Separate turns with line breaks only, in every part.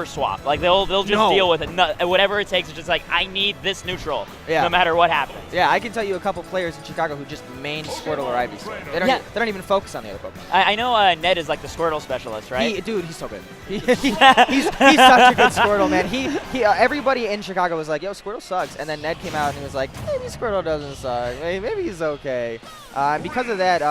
swap. Like they'll just deal with it. No, whatever it takes. It's just like I need this neutral, no matter what happens.
Yeah, I can tell you a couple players in Chicago who just main Squirtle or Ivysaur. They don't even focus on the other Pokemon.
I know Ned is like the Squirtle specialist, right?
Dude, he's so good. He's such a good Squirtle, man. Everybody in Chicago was like, yo, Squirtle sucks. And then Ned came out and he was like, maybe Squirtle doesn't suck. Maybe he's okay. Because of that,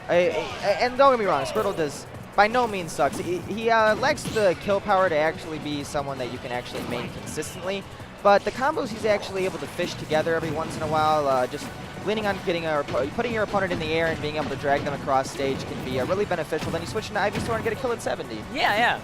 and don't get me wrong, Squirtle does by no means sucks. He lacks the kill power to actually be someone that you can actually main consistently. But the combos he's actually able to fish together every once in a while, just leaning on putting your opponent in the air and being able to drag them across stage can be really beneficial. Then you switch into Ivysaur and get a kill at 70.
Yeah.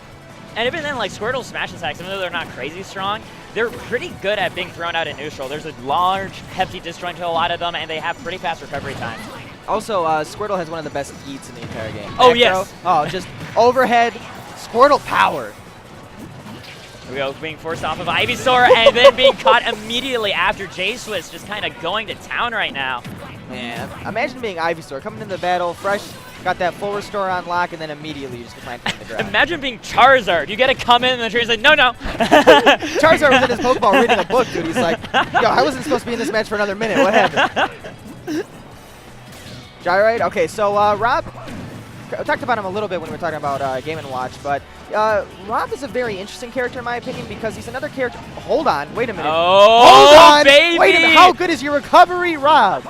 And even then, like, Squirtle's smash attacks, even though they're not crazy strong, they're pretty good at being thrown out in neutral. There's a large, hefty disjoint to a lot of them, and they have pretty fast recovery times.
Also, Squirtle has one of the best yeets in the entire game.
Oh, yes.
Oh, just overhead Squirtle power.
Here we go, being forced off of Ivysaur and then being caught immediately after JSwiss, just kind of going to town right now.
Man, imagine being Ivysaur, coming into the battle fresh, got that full restore on lock, and then immediately you just plant on the ground.
Imagine being Charizard. You gotta come in and the train's like, no.
Charizard was in his Pokeball reading a book, dude. He's like, yo, I wasn't supposed to be in this match for another minute. What happened? Gyrite? Okay, so Rob, I talked about him a little bit when we were talking about Game & Watch, but Rob is a very interesting character in my opinion because he's another character. Hold on, wait a minute.
Oh,
hold on,
baby!
Wait a minute, how good is your recovery, Rob?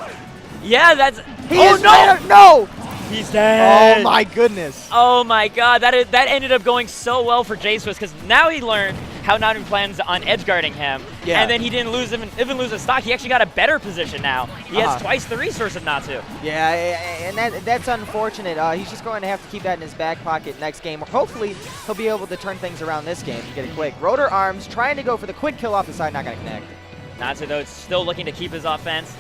Yeah, that's.
No!
He's dead.
Oh my goodness.
Oh my god, that ended up going so well for JSwiss because now he learned how Natu plans on edge guarding him, and then he didn't even lose his stock. He actually got a better position now. He has twice the resource of Natu.
Yeah, and that's unfortunate. He's just going to have to keep that in his back pocket next game. Hopefully, he'll be able to turn things around this game and get it quick. Rotor Arms trying to go for the quick kill off the side, not going to connect.
Natu, though, is still looking to keep his offense.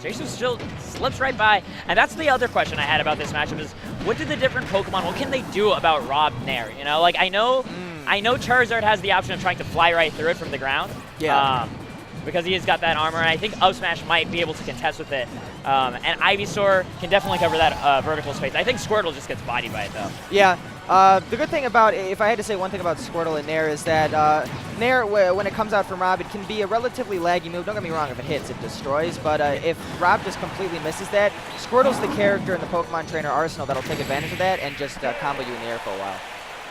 JSwiss still slips right by, and that's the other question I had about this matchup is, what do the different Pokemon, what can they do about Rob Nair? You know, like I know Charizard has the option of trying to fly right through it from the ground.
Yeah.
Because he has got that armor, and I think Up Smash might be able to contest with it. And Ivysaur can definitely cover that vertical space. I think Squirtle just gets bodied by it, though.
Yeah. The good thing about, if I had to say one thing about Squirtle and Nair, is that Nair, when it comes out from Rob, it can be a relatively laggy move. Don't get me wrong, if it hits, it destroys. But if Rob just completely misses that, Squirtle's the character in the Pokemon Trainer arsenal that'll take advantage of that and just combo you in the air for a while.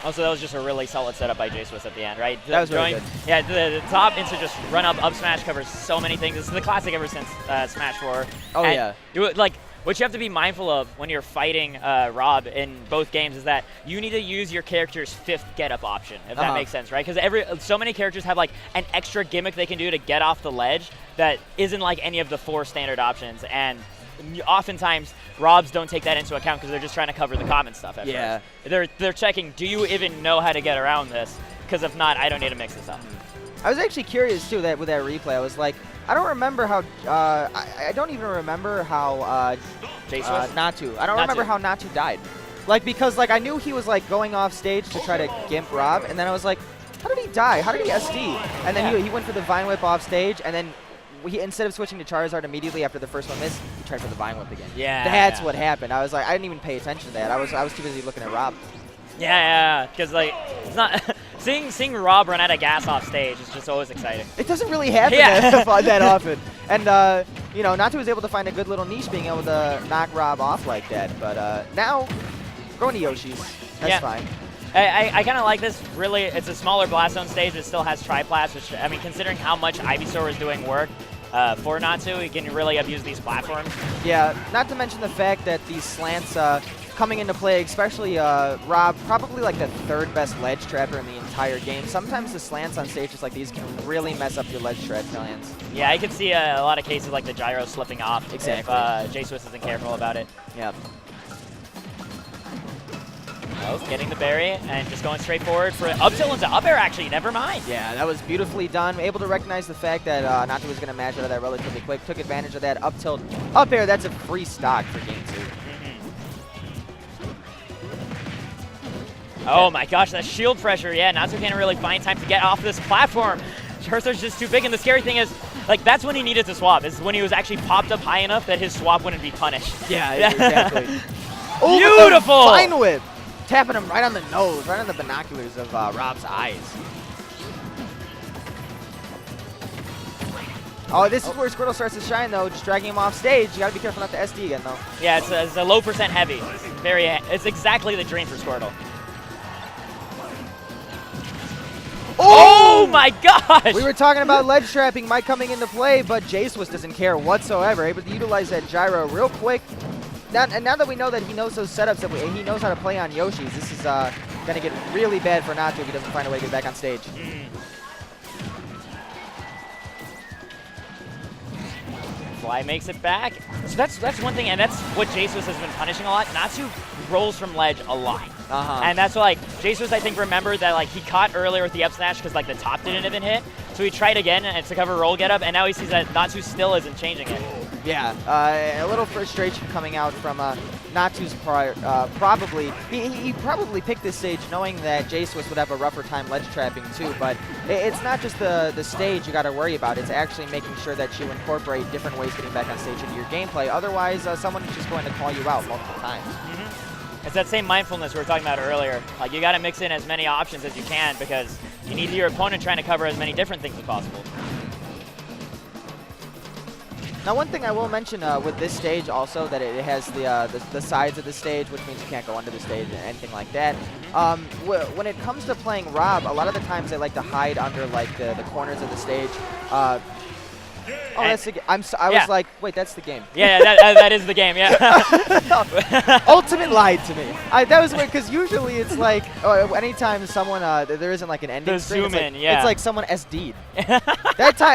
Also, that was just a really solid setup by JSwiss at the end, right?
That was really good.
Yeah, the top into just run up smash covers so many things. This is the classic ever since Smash 4.
Oh, and
like, what you have to be mindful of when you're fighting Rob in both games is that you need to use your character's 5th get-up option, if that makes sense, right? Because so many characters have like an extra gimmick they can do to get off the ledge that isn't like any of the 4 standard options, and oftentimes Robs don't take that into account because they're just trying to cover the common stuff at first. They're checking, do you even know how to get around this? Because if not, I don't need to mix this up.
I was actually curious too that with that replay. I was like, I don't remember how. I don't even remember how Natu. I don't remember how Natu died. Like because like I knew he was like going off stage to try to gimp Rob, and then I was like, how did he die? How did he SD? And then he went for the Vine Whip off stage, and then instead of switching to Charizard immediately after the first one missed, he tried for the Vine Whip again.
Yeah.
That's what happened. I was like, I didn't even pay attention to that. I was too busy looking at Rob.
Yeah, because like it's not seeing Rob run out of gas off stage is just always exciting.
It doesn't really happen that often. And you know, Natu was able to find a good little niche being able to knock Rob off like that. But now going to Yoshi's. That's fine.
I kind of like this. Really, it's a smaller Blast Zone stage, but it still has Triplats, which, I mean, considering how much Ivysaur is doing work for Natu, he can really abuse these platforms. Yeah,
not to mention the fact that these slants coming into play, especially Rob, probably like the 3rd best ledge trapper in the entire game. Sometimes the slants on stages like these can really mess up your ledge trap plans.
Yeah, I could see a lot of cases like the gyro slipping off if JSwiss isn't careful about it.
Yeah.
Oh, getting the berry and just going straight forward for up tilt into up air, actually. Never mind.
Yeah, that was beautifully done. Able to recognize the fact that Natu was going to match out of that relatively quick. Took advantage of that up tilt. Up air, that's a free stock for game 2.
Oh my gosh, that shield pressure. Yeah, Natu can't really find time to get off this platform. Charizard's just too big, and the scary thing is, like, that's when he needed to swap, is when he was actually popped up high enough that his swap wouldn't be punished.
Yeah, exactly.
Beautiful!
Vine Whip! tapping him right on the nose, right on the binoculars of Rob's eyes. Oh, this is where Squirtle starts to shine, though. Just dragging him off stage. You gotta be careful not to SD again, though.
Yeah, it's a low percent heavy. It's exactly the dream for Squirtle. Oh my gosh!
We were talking about ledge trapping might coming into play, but JSwiss doesn't care whatsoever. Able to utilize that gyro real quick. And now that we know that he knows those setups, that he knows how to play on Yoshi's, this is gonna get really bad for Natu if he doesn't find a way to get back on stage.
Fly makes it back. So that's one thing, and that's what JSwiss has been punishing a lot. Natu rolls from ledge a lot. And that's why, like, JSwiss, I think, remembered that, like, he caught earlier with the up smash because, like, the top didn't even hit. So he tried again and to cover roll get up, and now he sees that Natu still isn't changing it.
Yeah, a little frustration coming out from Natu's probably. He probably picked this stage knowing that JSwiss would have a rougher time ledge trapping too, but it's not just the stage you got to worry about. It's actually making sure that you incorporate different ways getting back on stage into your gameplay. Otherwise, someone is just going to call you out multiple times.
It's that same mindfulness we were talking about earlier. Like, you got to mix in as many options as you can because you need your opponent trying to cover as many different things as possible.
Now, one thing I will mention with this stage also, that it has the sides of the stage, which means you can't go under the stage or anything like that. When it comes to playing Rob, a lot of the times they like to hide under like the corners of the stage. Oh, that's the game. I was like, wait, that's the game.
Yeah, that is the game, yeah.
Ultimate lied to me. That was weird, because usually it's like, anytime someone, there isn't like an ending
The
screen,
zoom in,
like,
yeah.
it's like someone SD'd. That time.